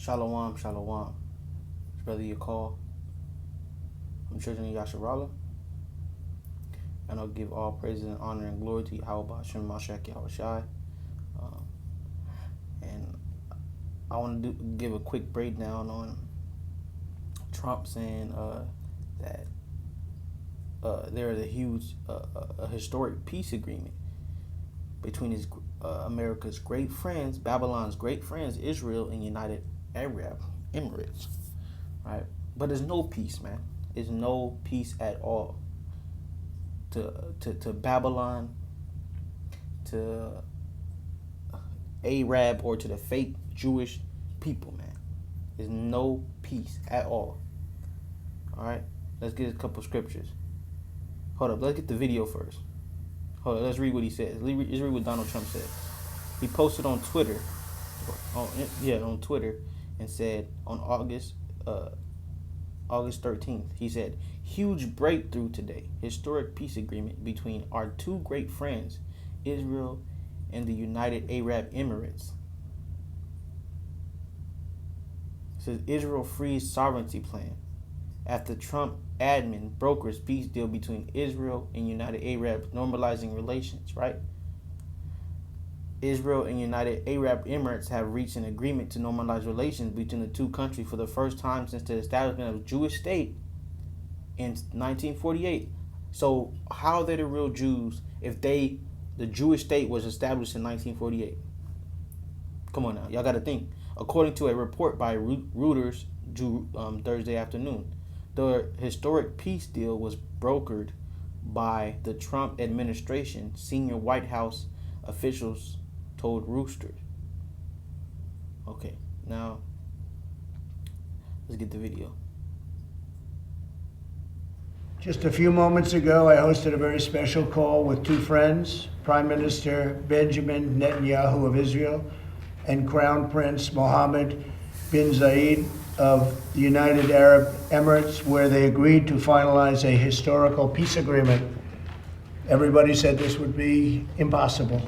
Shalom, shalom. It's Brother Yakal. I'm Children of Yasharala. And I'll give all praise and honor and glory to Yahweh Shem Mashiach Yahushai. And I want to give a quick breakdown on Trump saying that there is a huge, a historic peace agreement between America's great friends, Babylon's great friends, Israel and United Arab Emirates, right? But there's no peace, man. There's no peace at all. To Babylon, to Arab, or to the fake Jewish people, man. There's no peace at all. All right, let's get a couple scriptures. Hold up, let's get the video first. Hold up, let's read what he says. Let's read what Donald Trump said. He posted on Twitter, on Twitter, and said on August 13th, he said, "Huge breakthrough today. Historic peace agreement between our two great friends, Israel and the United Arab Emirates." It says Israel frees sovereignty plan after Trump admin brokers peace deal between Israel and United Arab, normalizing relations, right? Israel and United Arab Emirates have reached an agreement to normalize relations between the two countries for the first time since the establishment of a Jewish state in 1948. So how are they the real Jews if the Jewish state was established in 1948? Come on now, y'all got to think. According to a report by Reuters Thursday afternoon, the historic peace deal was brokered by the Trump administration. Senior White House officials told Reuters. Okay, now let's get the video. Just a few moments ago, I hosted a very special call with two friends, Prime Minister Benjamin Netanyahu of Israel and Crown Prince Mohammed bin Zayed of the United Arab Emirates, where they agreed to finalize a historical peace agreement. Everybody said this would be impossible.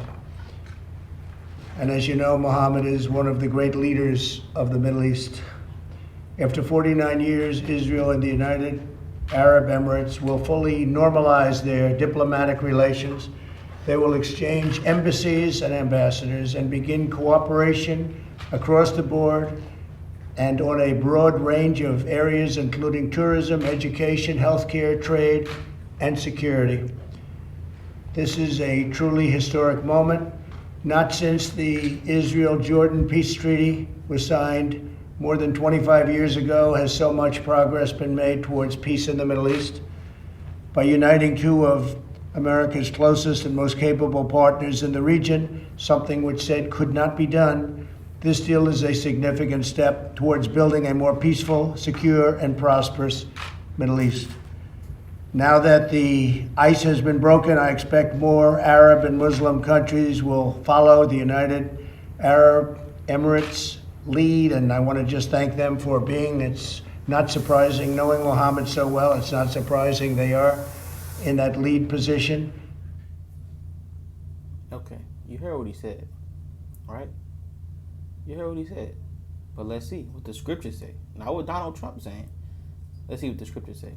And as you know, Mohammed is one of the great leaders of the Middle East. After 49 years, Israel and the United Arab Emirates will fully normalize their diplomatic relations. They will exchange embassies and ambassadors and begin cooperation across the board and on a broad range of areas, including tourism, education, healthcare, trade, and security. This is a truly historic moment. Not since the Israel-Jordan peace treaty was signed more than 25 years ago has so much progress been made towards peace in the Middle East. By uniting two of America's closest and most capable partners in the region, something which said could not be done, this deal is a significant step towards building a more peaceful, secure, and prosperous Middle East. Now that the ice has been broken, I expect more Arab and Muslim countries will follow the United Arab Emirates lead, and I want to just thank them for being. It's not surprising, knowing Mohammed so well, it's not surprising they are in that lead position. Okay, you heard what he said, right? You heard what he said. But let's see what the scriptures say. Not what Donald Trump's saying. Let's see what the scriptures say.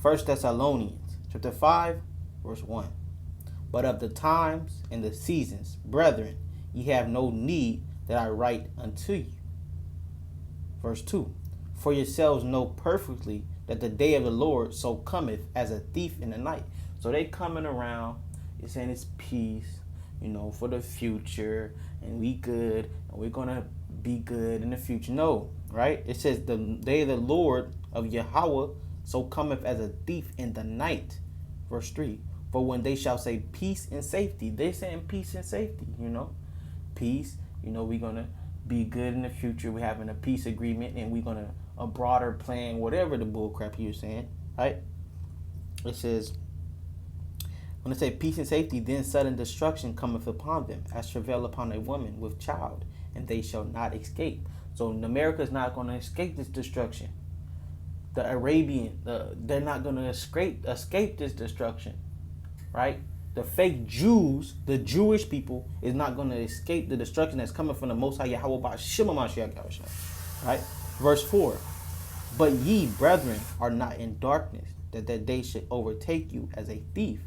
1 Thessalonians chapter 5, verse 1. But of the times and the seasons, brethren, ye have no need that I write unto you. Verse 2. For yourselves know perfectly that the day of the Lord so cometh as a thief in the night. So they coming around, it's saying it's peace, for the future, and we good, and we're going to be good in the future. No, right? It says the day of the Lord of Yahweh so cometh as a thief in the night. Verse 3. For when they shall say peace and safety, they're saying peace and safety, Peace, we're going to be good in the future. We're having a peace agreement, and we're going to a broader plan, whatever the bullcrap you're saying, right? It says, when they say peace and safety, then sudden destruction cometh upon them, as travail upon a woman with child, and they shall not escape. So America is not going to escape this destruction. The Arabian, they're not going to escape this destruction, right? The fake Jews, the Jewish people, is not going to escape the destruction that's coming from the Most High Yahweh by Shema Mashiach Yahushua. Right? Verse 4. But ye, brethren, are not in darkness, that day should overtake you as a thief.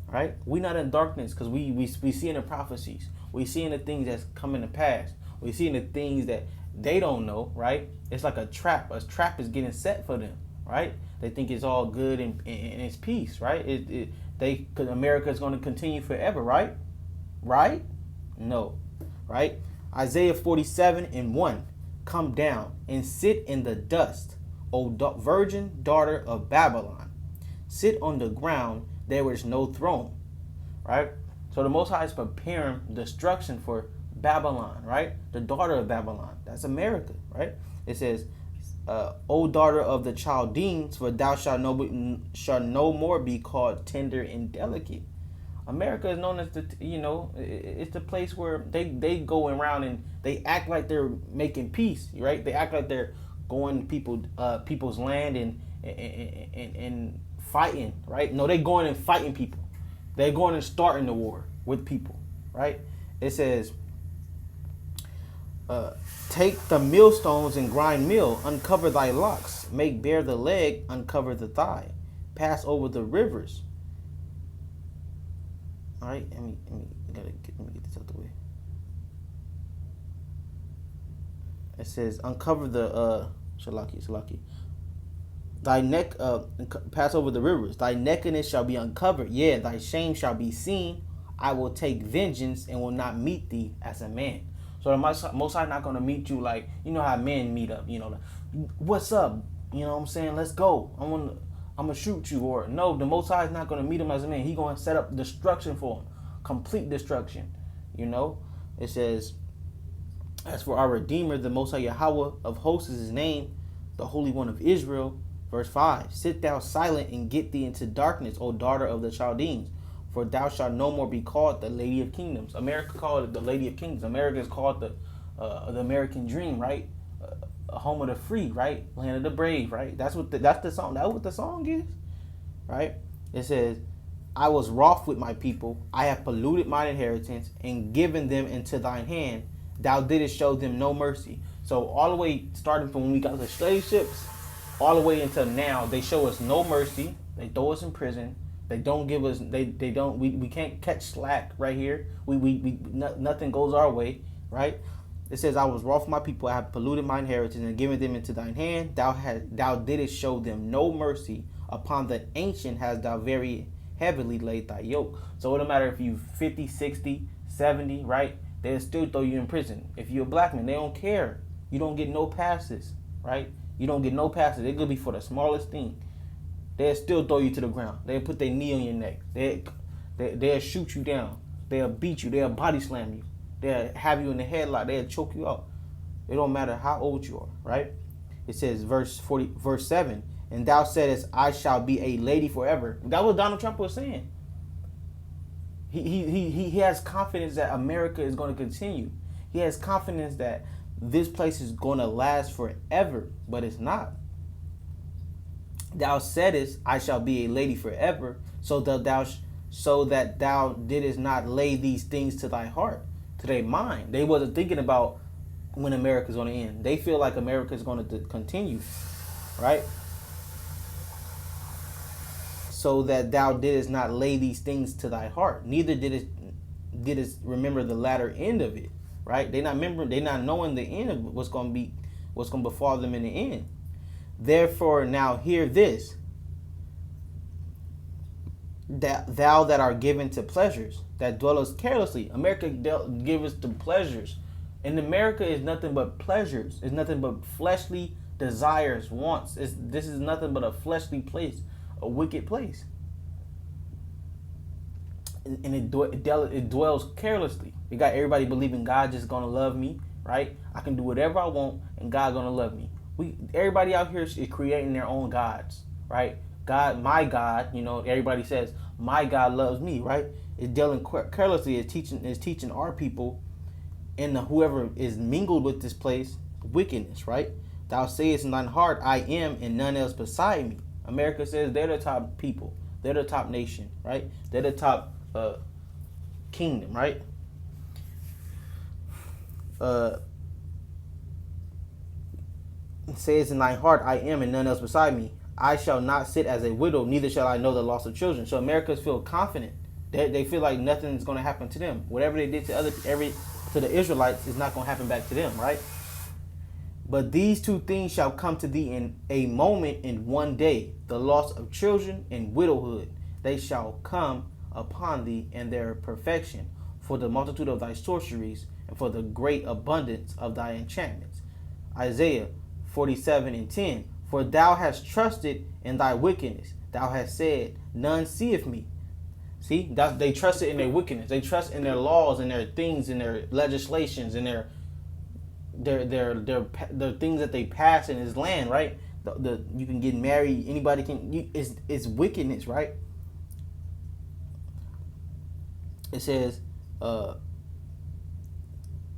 Right? We not in darkness because we see in the prophecies. We see in the things that's coming to pass. We see in the things that they don't know, right? It's like a trap. A trap is getting set for them, right? They think it's all good and it's peace, right? Cause America is going to continue forever, right? Right? No, right? Isaiah 47:1. Come down and sit in the dust, O virgin daughter of Babylon. Sit on the ground, there is no throne, right? So the Most High is preparing destruction for Babylon, right? The daughter of Babylon. That's America, right? It says, O daughter of the Chaldeans, for thou shalt no more be called tender and delicate. America is known as it's the place where they go around and they act like they're making peace, right? They act like they're going to people's land and fighting, right? No, they're going and fighting people. They're going and starting the war with people, right? It says, take the millstones and grind meal, uncover thy locks, make bare the leg, uncover the thigh, pass over the rivers. All right, let me get this out the way. It says, uncover the Shalaki. Thy neck, pass over the rivers. Thy nakedness shall be uncovered. Yeah, thy shame shall be seen. I will take vengeance and will not meet thee as a man. So the Most High not going to meet you like, you know how men meet up, like, what's up? You know what I'm saying? Let's go. I'm going to shoot you. Or no, the Most High is not going to meet him as a man. He going to set up destruction for him. Complete destruction. It says, as for our Redeemer, the Most High Yahweh of hosts is his name, the Holy One of Israel. Verse 5, sit thou silent and get thee into darkness, O daughter of the Chaldeans, for thou shalt no more be called the Lady of Kingdoms. America called it the Lady of Kingdoms. America is called the American dream, right? A home of the free, right? Land of the brave, right? That's the song. That's what the song is, right? It says, I was wroth with my people. I have polluted mine inheritance and given them into thine hand. Thou didst show them no mercy. So all the way starting from when we got the slave ships, all the way until now, they show us no mercy. They throw us in prison. They don't give us. They don't. We can't catch slack right here. Nothing goes our way, right? It says, I was wroth with my people. I have polluted my inheritance and given them into thine hand. Thou didst show them no mercy. Upon the ancient hast thou very heavily laid thy yoke. So it don't matter if you 50, 60, 70, right? They'll still throw you in prison. If you're a black man, they don't care. You don't get no passes, right? You don't get no passes. It could be for the smallest thing. They'll still throw you to the ground. They'll put their knee on your neck. They'll shoot you down. They'll beat you. They'll body slam you. They'll have you in the headlock. They'll choke you out. It don't matter how old you are, right? It says, verse 7, and thou saidest, I shall be a lady forever. That was Donald Trump was saying. He has confidence that America is going to continue. He has confidence that this place is going to last forever, but it's not. Thou saidest, I shall be a lady forever, so that thou didst not lay these things to thy heart, to their mind. They wasn't thinking about when America's going to end. They feel like America's going to continue, right? So that thou didst not lay these things to thy heart, neither didst remember the latter end of it. Right? They not knowing the end of what's going to befall them in the end. Therefore, now hear this: that thou that are given to pleasures, that dwellest carelessly. America give us the pleasures, and America is nothing but pleasures. It's nothing but fleshly desires, wants. This is nothing but a fleshly place, a wicked place. And it dwells carelessly. It got everybody believing God just gonna love me, right? I can do whatever I want, and God gonna love me. Everybody out here is creating their own gods, right? God, my God, everybody says my God loves me, right? It's dealing carelessly. It's teaching our people, and whoever is mingled with this place, wickedness, right? Thou sayest in thine heart, I am, and none else beside me. America says they're the top people. They're the top nation, right? They're the top kingdom, right? says in thine heart, I am, and none else beside me. I shall not sit as a widow, neither shall I know the loss of children. So Americans feel confident. They feel like nothing's going to happen to them. Whatever they did to to the Israelites is not going to happen back to them, right? But these two things shall come to thee in a moment, in one day, the loss of children and widowhood. They shall come upon thee in their perfection, for the multitude of thy sorceries, and for the great abundance of thy enchantments. Isaiah 47:10. For thou hast trusted in thy wickedness. Thou hast said, none seeth me. See, they trusted in their wickedness. They trust in their laws and their things and their legislations and their things that they pass in his land, right? You can get married, anybody can. It's wickedness, right? It says,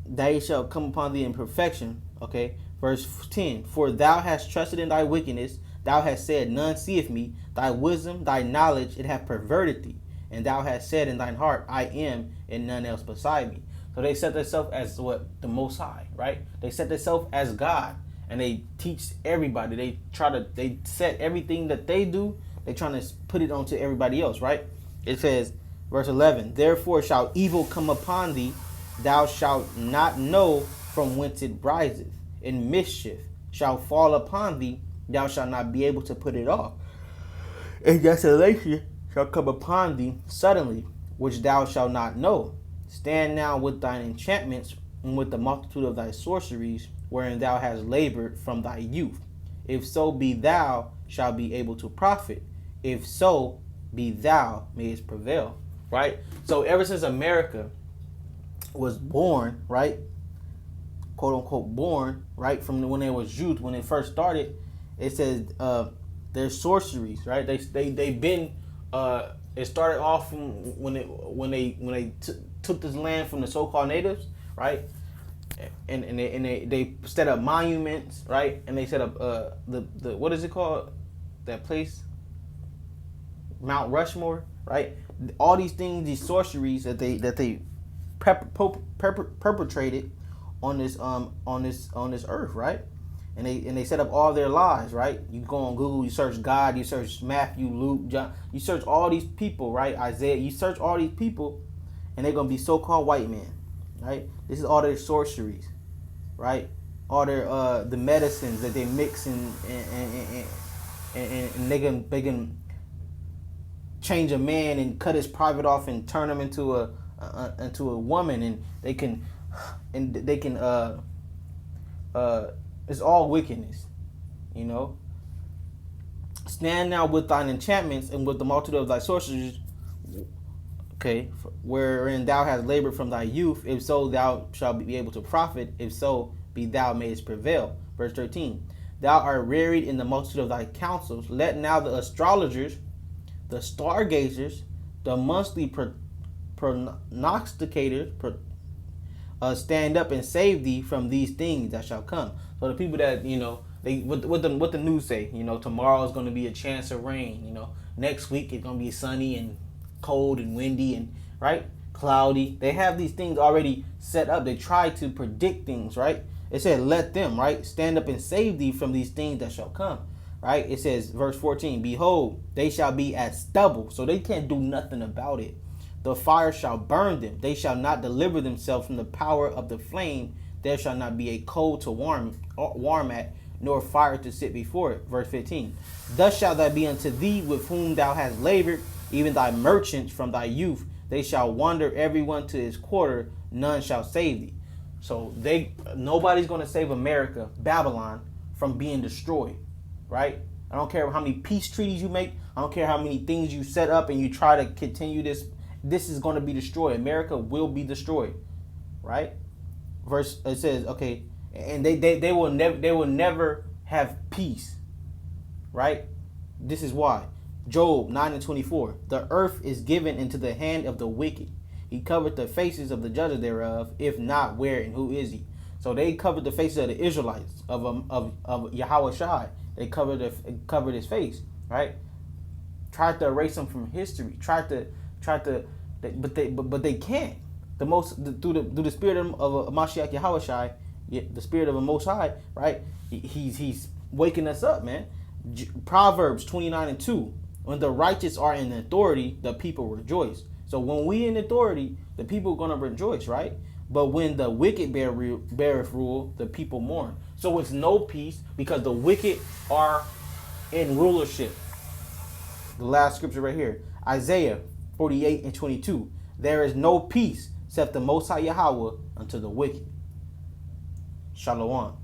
they shall come upon thee in perfection. Okay, verse 10. For thou hast trusted in thy wickedness, thou hast said, none seeth me. Thy wisdom, thy knowledge, it hath perverted thee. And thou hast said in thine heart, I am, and none else beside me. So they set themselves as what? The Most High, right? They set themselves as God, and they teach everybody. They set everything that they do, they trying to put it onto everybody else, right? It says, verse 11, therefore shall evil come upon thee, thou shalt not know from whence it riseth, and mischief shall fall upon thee, thou shalt not be able to put it off. And desolation shall come upon thee suddenly, which thou shalt not know. Stand now with thine enchantments, and with the multitude of thy sorceries, wherein thou hast labored from thy youth. If so be thou shalt be able to profit, if so be thou mayest prevail. Right? So ever since America was born, right, quote unquote born, right, from when they was youth, when it first started, it says their sorceries, right? They've been it started off from when they took this land from the so-called natives, right? And they set up monuments, right? And they set up the what is it called? That place, Mount Rushmore, right? All these things, these sorceries that they perpetrated on this earth, right? And they set up all their lies, right? You go on Google, you search God, you search Matthew, Luke, John, you search all these people, right? Isaiah, you search all these people, and they're gonna be so-called white men, right? This is all their sorceries, right? All their the medicines that they mix and they can change a man and cut his private off and turn him into a woman, and they can it's all wickedness, you know. Stand now with thine enchantments and with the multitude of thy sorceries, okay, wherein thou hast labored from thy youth, if so thou shalt be able to profit, if so be thou mayest prevail. Verse 13, thou art wearied in the multitude of thy counsels. Let now the astrologers, the stargazers, the monthly prognosticators stand up and save thee from these things that shall come. So the people that, you know, they what the news say, you know, tomorrow is going to be a chance of rain, you know, next week it's going to be sunny and cold and windy and, right, cloudy. They have these things already set up. They try to predict things, right? It said, let them, right, stand up and save thee from these things that shall come, right? It says, verse 14, behold, they shall be as stubble, so they can't do nothing about it. The fire shall burn them. They shall not deliver themselves from the power of the flame. There shall not be a coal to warm at, nor fire to sit before it. Verse 15. Thus shall that be unto thee with whom thou hast labored, even thy merchants from thy youth. They shall wander everyone to his quarter. None shall save thee. So nobody's going to save America, Babylon, from being destroyed, right? I don't care how many peace treaties you make. I don't care how many things you set up and you try to continue this. This is going to be destroyed. America will be destroyed, right? Verse it says, okay, and they will never have peace, right? This is why. Job 9:24. The earth is given into the hand of the wicked. He covered the faces of the judges thereof. If not, where and who is he? So they covered the faces of the Israelites of Yahweh Shai. They covered his face, right? Tried to erase him from history. Tried to, but they can't. Through the spirit of Mashiach Yahweh Shai, Yeah, the spirit of the Most High, right? He's waking us up, man. Proverbs 29:2. When the righteous are in authority, the people rejoice. So when we in authority, the people are gonna rejoice, right? But when the wicked beareth rule, the people mourn. So it's no peace because the wicked are in rulership. The last scripture right here, Isaiah 48:22. There is no peace except the Most High Yahweh unto the wicked. Shalom.